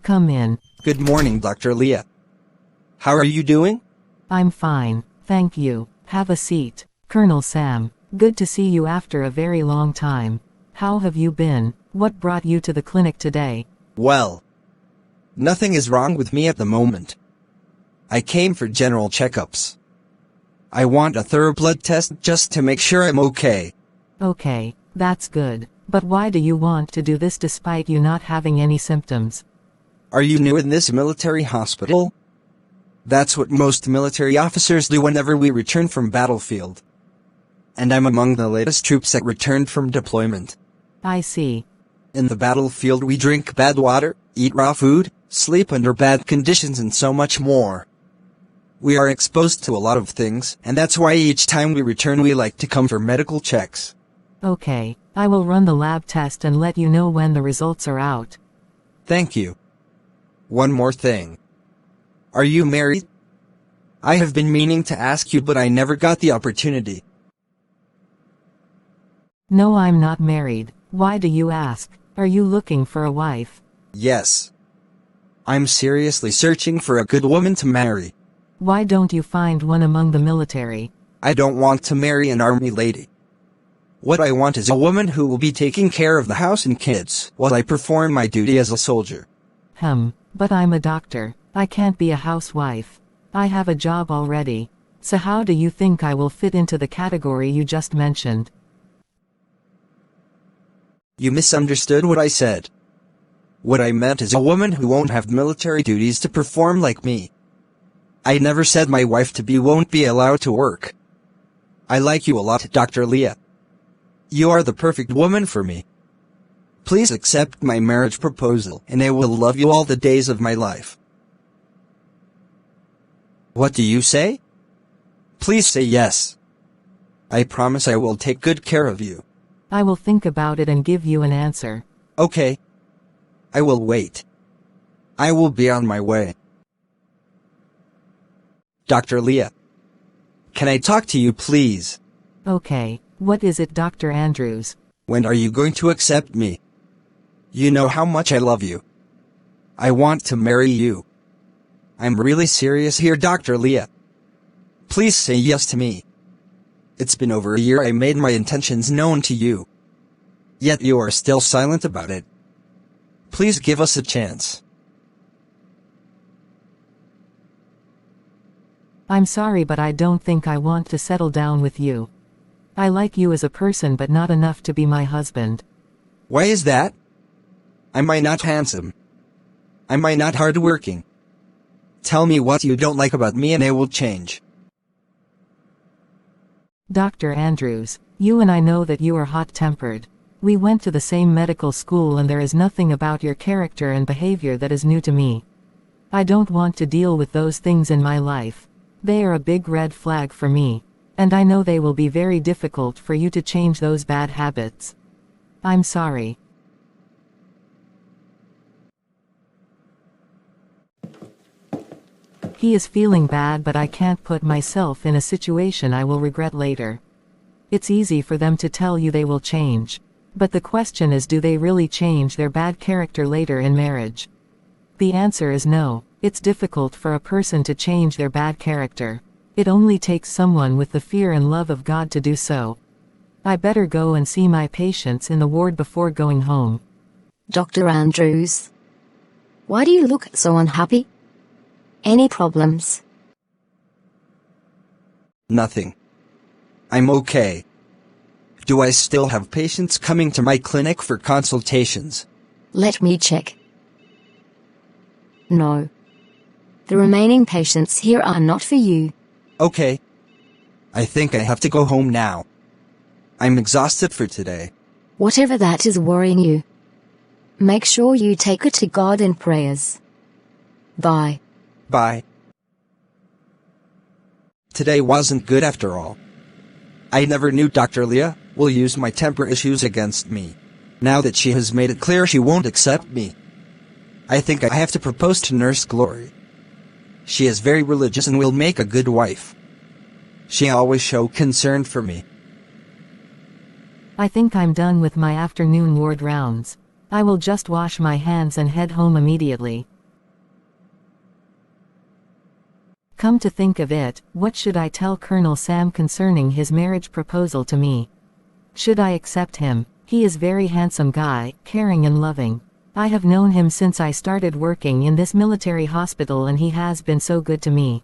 Come in. Good morning, Dr. Leah. How are you doing? I'm fine, thank you. Have a seat. Colonel Sam, good to see you after a very long time. How have you been? What brought you to the clinic today? Well, nothing is wrong with me at the moment. I came for general checkups. I want a thorough blood test just to make sure I'm okay. Okay, that's good. But why do you want to do this despite you not having any symptoms? Are you new in this military hospital? That's what most military officers do whenever we return from battlefield. And I'm among the latest troops that returned from deployment. I see. In the battlefield we drink bad water, eat raw food, sleep under bad conditions and so much more. We are exposed to a lot of things, and that's why each time we return we like to come for medical checks. Okay, I will run the lab test and let you know when the results are out. Thank you. One more thing. Are you married? I have been meaning to ask you but I never got the opportunity. No, I'm not married. Why do you ask? Are you looking for a wife? Yes. I'm seriously searching for a good woman to marry. Why don't you find one among the military? I don't want to marry an army lady. What I want is a woman who will be taking care of the house and kids while I perform my duty as a soldier. But I'm a doctor. I can't be a housewife. I have a job already. So how do you think I will fit into the category you just mentioned? You misunderstood what I said. What I meant is a woman who won't have military duties to perform like me. I never said my wife-to-be won't be allowed to work. I like you a lot, Dr. Leah. You are the perfect woman for me. Please accept my marriage proposal and I will love you all the days of my life. What do you say? Please say yes. I promise I will take good care of you. I will think about it and give you an answer. Okay. I will wait. I will be on my way. Dr. Leah. Can I talk to you, please? Okay, what is it, Dr. Andrews? When are you going to accept me? You know how much I love you. I want to marry you. I'm really serious here, Dr. Leah. Please say yes to me. It's been over a year I made my intentions known to you. Yet you are still silent about it. Please give us a chance. I'm sorry, but I don't think I want to settle down with you. I like you as a person but not enough to be my husband. Why is that? Am I not handsome? Am I not hardworking? Tell me what you don't like about me and I will change. Dr. Andrews, you and I know that you are hot-tempered. We went to the same medical school and there is nothing about your character and behavior that is new to me. I don't want to deal with those things in my life. They are a big red flag for me. And I know they will be very difficult for you to change those bad habits. I'm sorry. He is feeling bad, but I can't put myself in a situation I will regret later. It's easy for them to tell you they will change. But the question is, do they really change their bad character later in marriage? The answer is no. It's difficult for a person to change their bad character. It only takes someone with the fear and love of God to do so. I better go and see my patients in the ward before going home. Dr. Andrews. Why do you look so unhappy? Any problems? Nothing. I'm okay. Do I still have patients coming to my clinic for consultations? Let me check. No. The remaining patients here are not for you. Okay. I think I have to go home now. I'm exhausted for today. Whatever that is worrying you, make sure you take it to God in prayers. Bye. Bye. Today wasn't good after all. I never knew Dr. Leah will use my temper issues against me. Now that she has made it clear she won't accept me, I think I have to propose to Nurse Glory. She is very religious and will make a good wife. She always showed concern for me. I think I'm done with my afternoon ward rounds. I will just wash my hands and head home immediately. Come to think of it, what should I tell Colonel Sam concerning his marriage proposal to me? Should I accept him? He is very handsome guy, caring and loving. I have known him since I started working in this military hospital and he has been so good to me.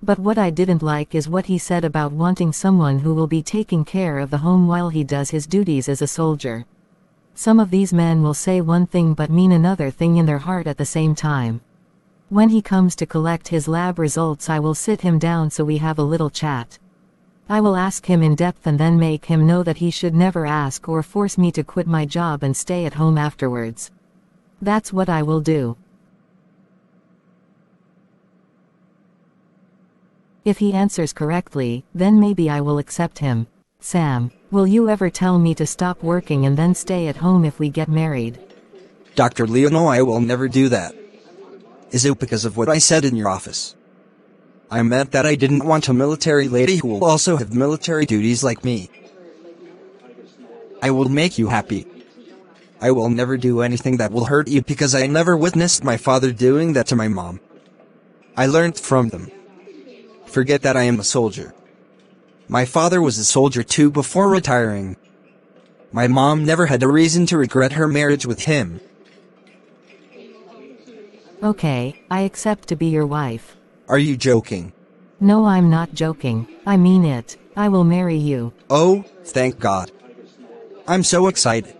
But what I didn't like is what he said about wanting someone who will be taking care of the home while he does his duties as a soldier. Some of these men will say one thing but mean another thing in their heart at the same time. When he comes to collect his lab results, I will sit him down so we have a little chat. I will ask him in depth and then make him know that he should never ask or force me to quit my job and stay at home afterwards. That's what I will do. If he answers correctly, then maybe I will accept him. Sam, will you ever tell me to stop working and then stay at home if we get married? Dr. Leo, no, I will never do that. Is it because of what I said in your office? I meant that I didn't want a military lady who will also have military duties like me. I will make you happy. I will never do anything that will hurt you because I never witnessed my father doing that to my mom. I learned from them. Forget that I am a soldier. My father was a soldier too before retiring. My mom never had a reason to regret her marriage with him. Okay, I accept to be your wife. Are you joking? No, I'm not joking. I mean it. I will marry you. Oh, thank God. I'm so excited.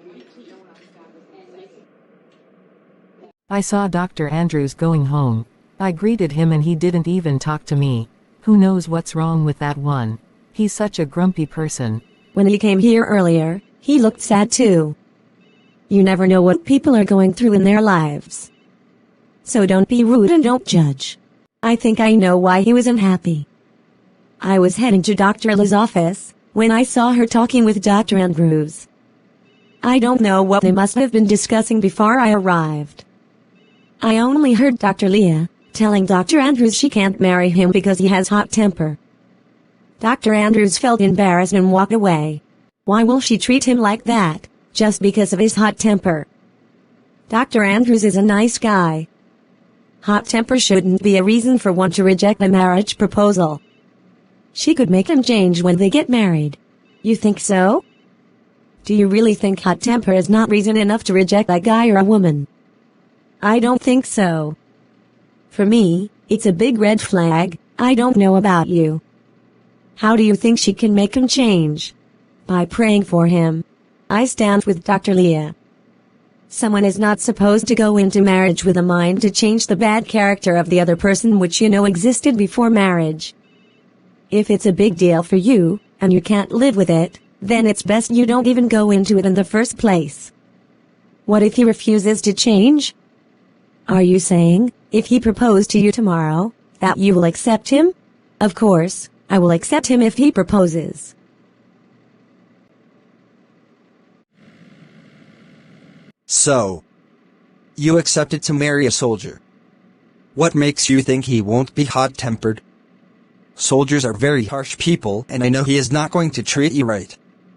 I saw Dr. Andrews going home. I greeted him and he didn't even talk to me. Who knows what's wrong with that one? He's such a grumpy person. When he came here earlier, he looked sad too. You never know what people are going through in their lives. So don't be rude and don't judge. I think I know why he was unhappy. I was heading to Dr. Li's office when I saw her talking with Dr. Andrews. I don't know what they must have been discussing before I arrived. I only heard Dr. Leah telling Dr. Andrews she can't marry him because he has hot temper. Dr. Andrews felt embarrassed and walked away. Why will she treat him like that, just because of his hot temper? Dr. Andrews is a nice guy. Hot temper shouldn't be a reason for one to reject a marriage proposal. She could make him change when they get married. You think so? Do you really think hot temper is not reason enough to reject a guy or a woman? I don't think so. For me, it's a big red flag. I don't know about you. How do you think she can make him change? By praying for him. I stand with Dr. Leah. Someone is not supposed to go into marriage with a mind to change the bad character of the other person which you know existed before marriage. If it's a big deal for you, and you can't live with it, then it's best you don't even go into it in the first place. What if he refuses to change? Are you saying, if he proposed to you tomorrow, that you will accept him? Of course, I will accept him if he proposes. So, you accepted to marry a soldier. What makes you think he won't be hot-tempered? Soldiers are very harsh people, and I know he is not going to treat you right.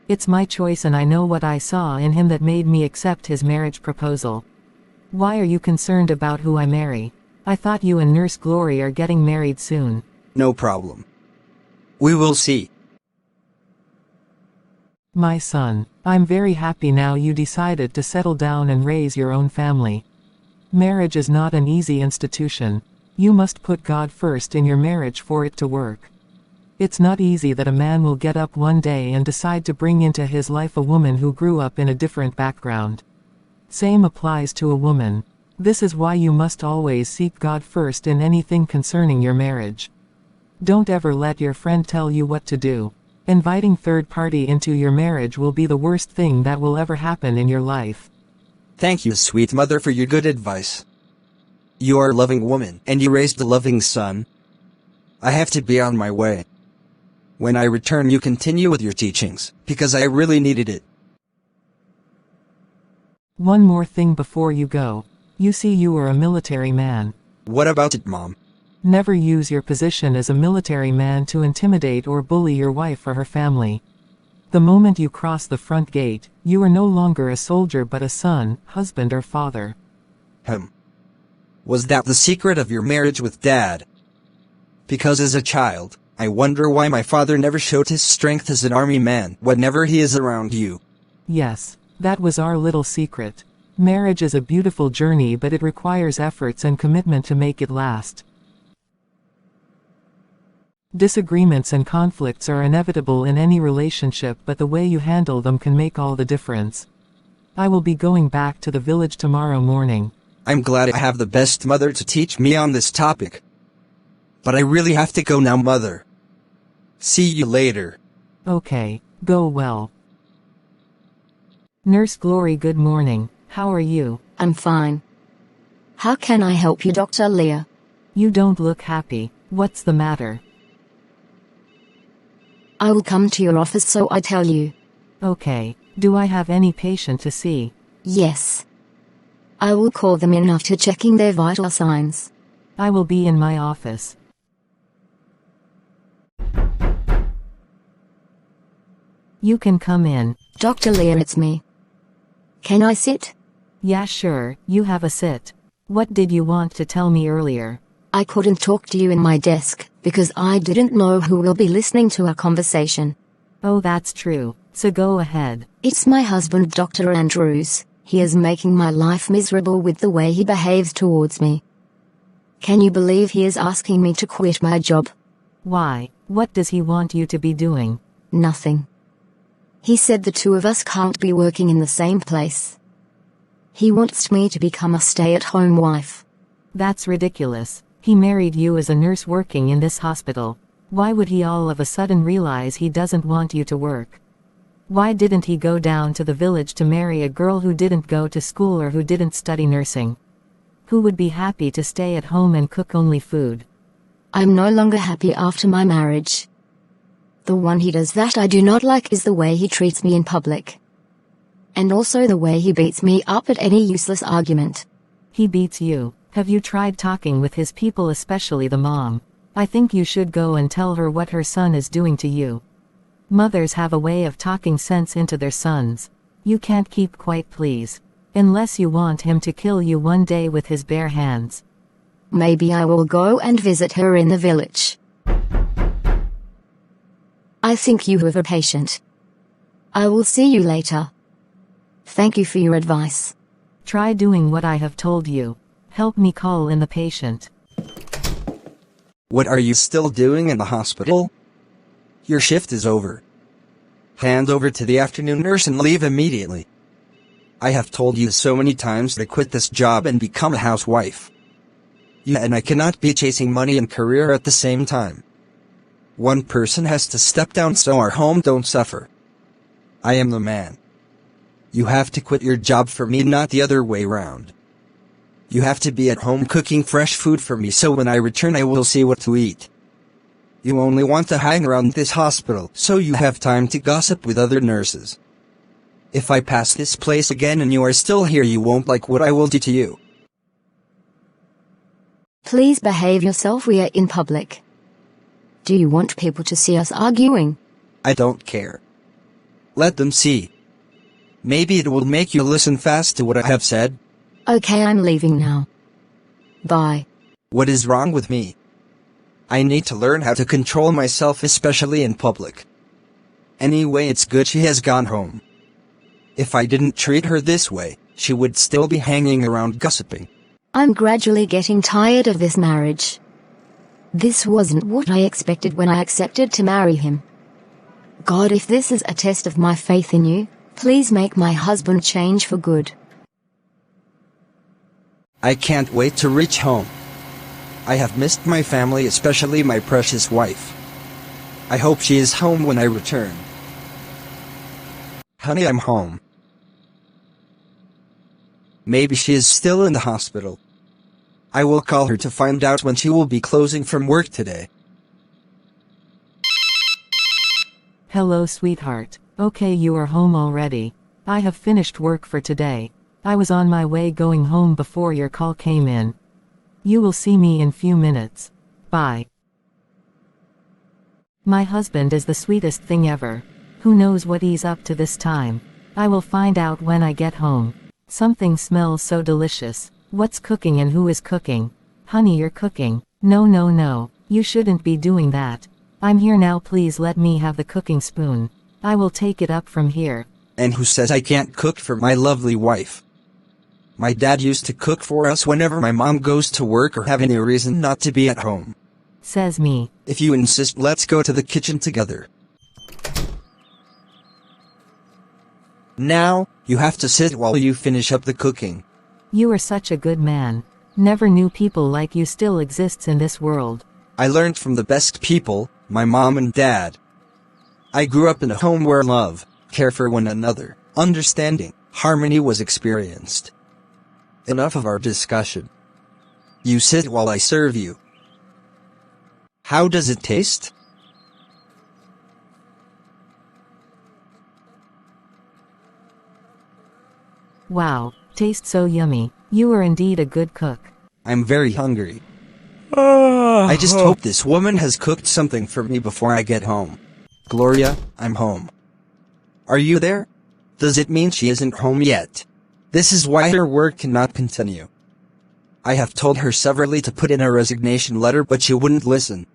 It's my choice and I know what I saw in him that made me accept his marriage proposal. Why are you concerned about who I marry? I thought you and Nurse Glory are getting married soon. No problem. We will see. My son, I'm very happy now you decided to settle down and raise your own family. Marriage is not an easy institution. You must put God first in your marriage for it to work. It's not easy that a man will get up one day and decide to bring into his life a woman who grew up in a different background. Same applies to a woman. This is why you must always seek God first in anything concerning your marriage. Don't ever let your friend tell you what to do. Inviting third party into your marriage will be the worst thing that will ever happen in your life. Thank you, sweet mother, for your good advice. You are a loving woman, and you raised a loving son. I have to be on my way. When I return, you continue with your teachings, because I really needed it. One more thing before you go. You see, you are a military man. What about it, Mom? Never use your position as a military man to intimidate or bully your wife or her family. The moment you cross the front gate, you are no longer a soldier but a son, husband or father. Was that the secret of your marriage with Dad? Because as a child, I wonder why my father never showed his strength as an army man whenever he is around you. Yes, that was our little secret. Marriage is a beautiful journey, but it requires efforts and commitment to make it last. Disagreements and conflicts are inevitable in any relationship, but the way you handle them can make all the difference. I will be going back to the village tomorrow morning. I'm glad I have the best mother to teach me on this topic. But I really have to go now, mother. See you later. Okay, go well. Nurse Glory, good morning. How are you? I'm fine. How can I help you, Dr. Leah? You don't look happy. What's the matter? I will come to your office so I tell you. Okay, do I have any patient to see? Yes. I will call them in after checking their vital signs. I will be in my office. You can come in. Dr. Leah, it's me. Can I sit? Yeah, sure, you have a sit. What did you want to tell me earlier? I couldn't talk to you in my desk, because I didn't know who will be listening to our conversation. Oh, that's true, so go ahead. It's my husband, Dr. Andrews. He is making my life miserable with the way he behaves towards me. Can you believe he is asking me to quit my job? Why? What does he want you to be doing? Nothing. He said the two of us can't be working in the same place. He wants me to become a stay-at-home wife. That's ridiculous. He married you as a nurse working in this hospital. Why would he all of a sudden realize he doesn't want you to work? Why didn't he go down to the village to marry a girl who didn't go to school or who didn't study nursing? Who would be happy to stay at home and cook only food? I'm no longer happy after my marriage. The one he does that I do not like is the way he treats me in public. And also the way he beats me up at any useless argument. He beats you. Have you tried talking with his people, especially the mom? I think you should go and tell her what her son is doing to you. Mothers have a way of talking sense into their sons. You can't keep quiet, please. Unless you want him to kill you one day with his bare hands. Maybe I will go and visit her in the village. I think you have a patient. I will see you later. Thank you for your advice. Try doing what I have told you. Help me call in the patient. What are you still doing in the hospital? Your shift is over. Hand over to the afternoon nurse and leave immediately. I have told you so many times to quit this job and become a housewife. You and I cannot be chasing money and career at the same time. One person has to step down so our home don't suffer. I am the man. You have to quit your job for me, not the other way round. You have to be at home cooking fresh food for me so when I return I will see what to eat. You only want to hang around this hospital so you have time to gossip with other nurses. If I pass this place again and you are still here, you won't like what I will do to you. Please behave yourself, we are in public. Do you want people to see us arguing? I don't care. Let them see. Maybe it will make you listen fast to what I have said. Okay, I'm leaving now. Bye. What is wrong with me? I need to learn how to control myself, especially in public. Anyway, it's good she has gone home. If I didn't treat her this way, she would still be hanging around gossiping. I'm gradually getting tired of this marriage. This wasn't what I expected when I accepted to marry him. God, if this is a test of my faith in you, please make my husband change for good. I can't wait to reach home. I have missed my family, especially my precious wife. I hope she is home when I return. Honey, I'm home. Maybe she is still in the hospital. I will call her to find out when she will be closing from work today. Hello, sweetheart. Okay, you are home already. I have finished work for today. I was on my way going home before your call came in. You will see me in few minutes. Bye. My husband is the sweetest thing ever. Who knows what he's up to this time? I will find out when I get home. Something smells so delicious. What's cooking and who is cooking? Honey, you're cooking. No, no, no. You shouldn't be doing that. I'm here now, please let me have the cooking spoon. I will take it up from here. And who says I can't cook for my lovely wife? My dad used to cook for us whenever my mom goes to work or have any reason not to be at home. Says me. If you insist, let's go to the kitchen together. Now, you have to sit while you finish up the cooking. You are such a good man. Never knew people like you still exists in this world. I learned from the best people, my mom and dad. I grew up in a home where love, care for one another, understanding, harmony was experienced. Enough of our discussion. You sit while I serve you. How does it taste? Wow, tastes so yummy. You are indeed a good cook. I'm very hungry. I just hope this woman has cooked something for me before I get home. Gloria, I'm home. Are you there? Does it mean she isn't home yet? This is why her work cannot continue. I have told her severally to put in a resignation letter, but she wouldn't listen.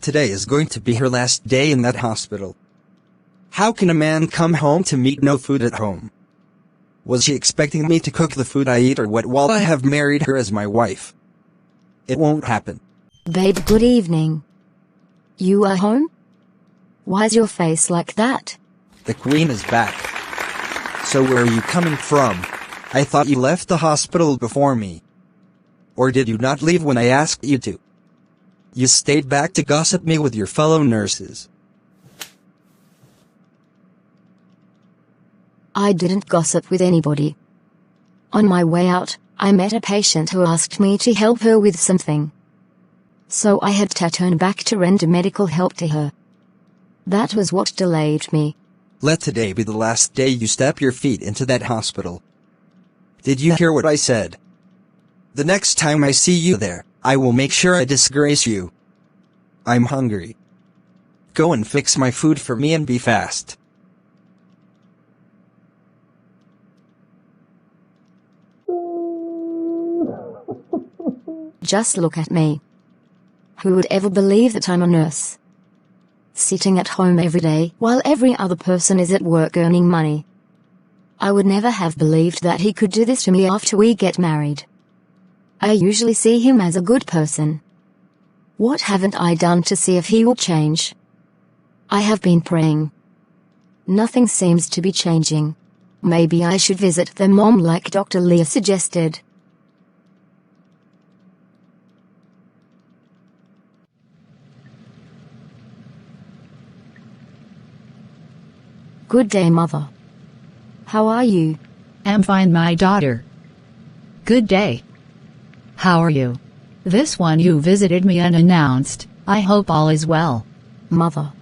Today is going to be her last day in that hospital. How can a man come home to meet no food at home? Was she expecting me to cook the food I eat or what while I have married her as my wife? It won't happen. Babe, good evening. You are home? Why's your face like that? The Queen is back. So where are you coming from? I thought you left the hospital before me. Or did you not leave when I asked you to? You stayed back to gossip me with your fellow nurses. I didn't gossip with anybody. On my way out, I met a patient who asked me to help her with something. So I had to turn back to render medical help to her. That was what delayed me. Let today be the last day you step your feet into that hospital. Did you hear what I said? The next time I see you there, I will make sure I disgrace you. I'm hungry. Go and fix my food for me and be fast. Just look at me. Who would ever believe that I'm a nurse? Sitting at home every day while every other person is at work earning money. I would never have believed that he could do this to me after we get married. I usually see him as a good person. What haven't I done to see if he will change? I have been praying. Nothing seems to be changing. Maybe I should visit their mom like Dr. Leah suggested. Good day, Mother. How are you? I'm fine, my daughter. Good day. How are you? This one you visited me unannounced. I hope all is well. Mother.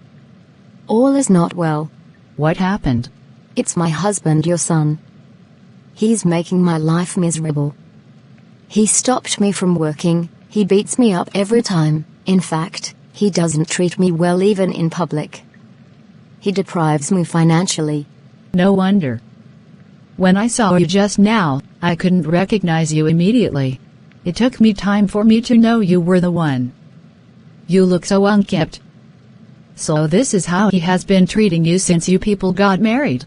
All is not well. What happened? It's my husband, your son. He's making my life miserable. He stopped me from working, he beats me up every time, in fact, he doesn't treat me well even in public. He deprives me financially. No wonder. When I saw you just now, I couldn't recognize you immediately. It took me time for me to know you were the one. You look so unkempt. So this is how he has been treating you since you people got married.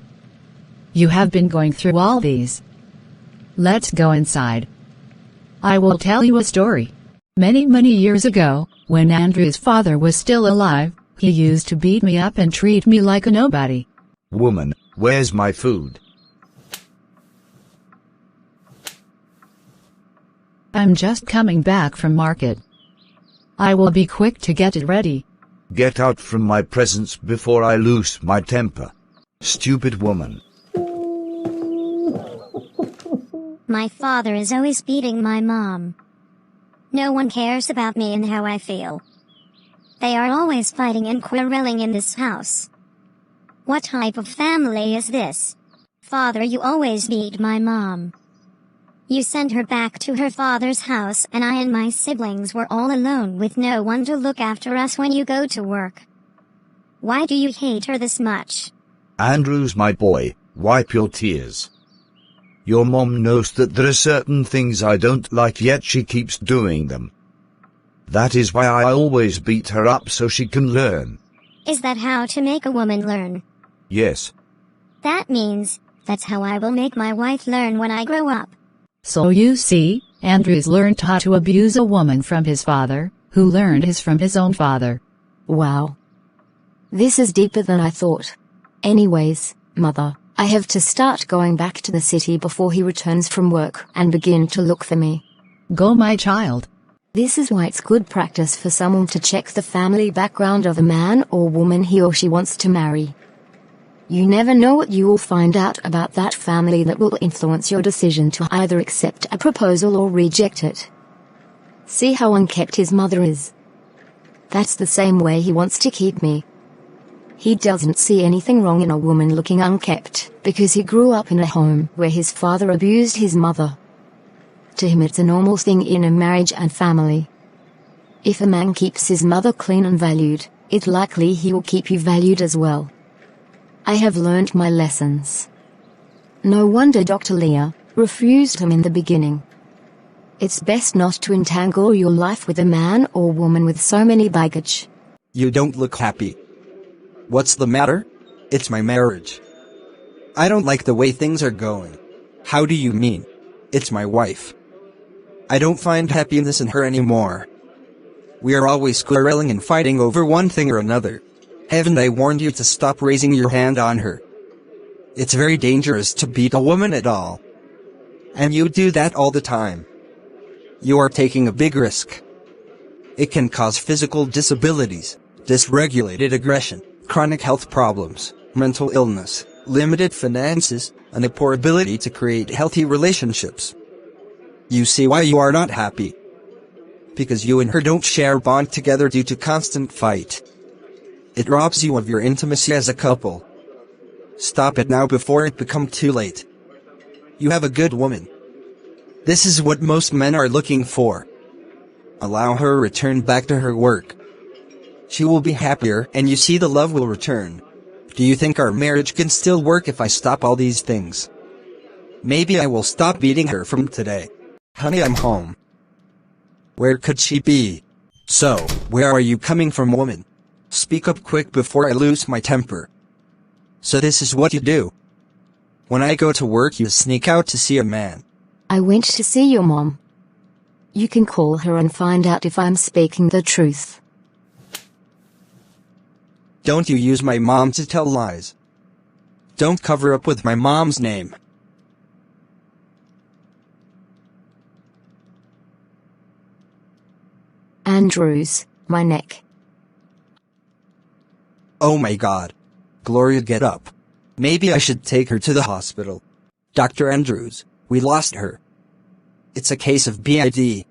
You have been going through all these. Let's go inside. I will tell you a story. Many years ago, when Andrew's father was still alive, he used to beat me up and treat me like a nobody. Woman, where's my food? I'm just coming back from market. I will be quick to get it ready. Get out from my presence before I lose my temper. Stupid woman. My father is always beating my mom. No one cares about me and how I feel. They are always fighting and quarreling in this house. What type of family is this? Father, you always beat my mom. You sent her back to her father's house and I and my siblings were all alone with no one to look after us when you go to work. Why do you hate her this much? Andrew's my boy, wipe your tears. Your mom knows that there are certain things I don't like, yet she keeps doing them. That is why I always beat her up so she can learn. Is that how to make a woman learn? Yes. That means, that's how I will make my wife learn when I grow up. So you see, Andrews learned how to abuse a woman from his father, who learned his from his own father. Wow. This is deeper than I thought. Anyways, Mother, I have to start going back to the city before he returns from work and begin to look for me. Go, my child. This is why it's good practice for someone to check the family background of a man or woman he or she wants to marry. You never know what you will find out about that family that will influence your decision to either accept a proposal or reject it. See how unkept his mother is. That's the same way he wants to keep me. He doesn't see anything wrong in a woman looking unkept, because he grew up in a home where his father abused his mother. To him it's a normal thing in a marriage and family. If a man keeps his mother clean and valued, it's likely he will keep you valued as well. I have learned my lessons. No wonder Dr. Leah refused him in the beginning. It's best not to entangle your life with a man or woman with so many baggage. You don't look happy. What's the matter? It's my marriage. I don't like the way things are going. How do you mean? It's my wife. I don't find happiness in her anymore. We are always quarreling and fighting over one thing or another. Haven't I warned you to stop raising your hand on her? It's very dangerous to beat a woman at all. And you do that all the time. You are taking a big risk. It can cause physical disabilities, dysregulated aggression, chronic health problems, mental illness, limited finances, and a poor ability to create healthy relationships. You see why you are not happy? Because you and her don't share a bond together due to constant fight. It robs you of your intimacy as a couple. Stop it now before it becomes too late. You have a good woman. This is what most men are looking for. Allow her to return back to her work. She will be happier and you see the love will return. Do you think our marriage can still work if I stop all these things? Maybe I will stop beating her from today. Honey, I'm home. Where could she be? So, where are you coming from, woman? Speak up quick before I lose my temper. So this is what you do. When I go to work you sneak out to see a man. I went to see your mom. You can call her and find out if I'm speaking the truth. Don't you use my mom to tell lies. Don't cover up with my mom's name. Andrews, my neck. Oh my God. Gloria, get up. Maybe I should take her to the hospital. Dr. Andrews, we lost her. It's a case of BID.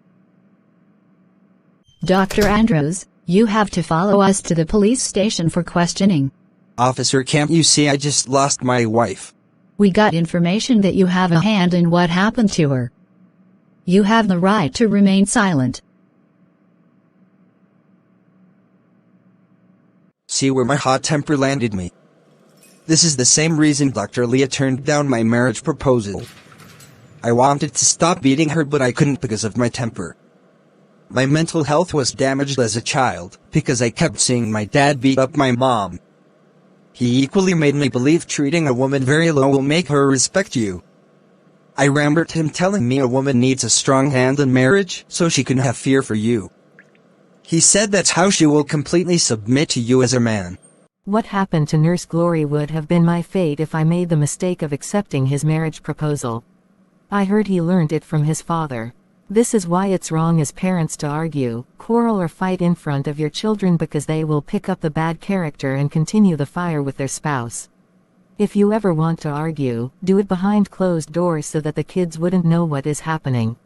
Dr. Andrews, you have to follow us to the police station for questioning. Officer, can't you see I just lost my wife? We got information that you have a hand in what happened to her. You have the right to remain silent. See where my hot temper landed me. This is the same reason Dr. Leah turned down my marriage proposal. I wanted to stop beating her but I couldn't because of my temper. My mental health was damaged as a child because I kept seeing my dad beat up my mom. He equally made me believe treating a woman very low will make her respect you. I remembered him telling me a woman needs a strong hand in marriage so she can have fear for you. He said that's how she will completely submit to you as a man. What happened to Nurse Glory would have been my fate if I made the mistake of accepting his marriage proposal. I heard he learned it from his father. This is why it's wrong as parents to argue, quarrel or fight in front of your children because they will pick up the bad character and continue the fire with their spouse. If you ever want to argue, do it behind closed doors so that the kids wouldn't know what is happening.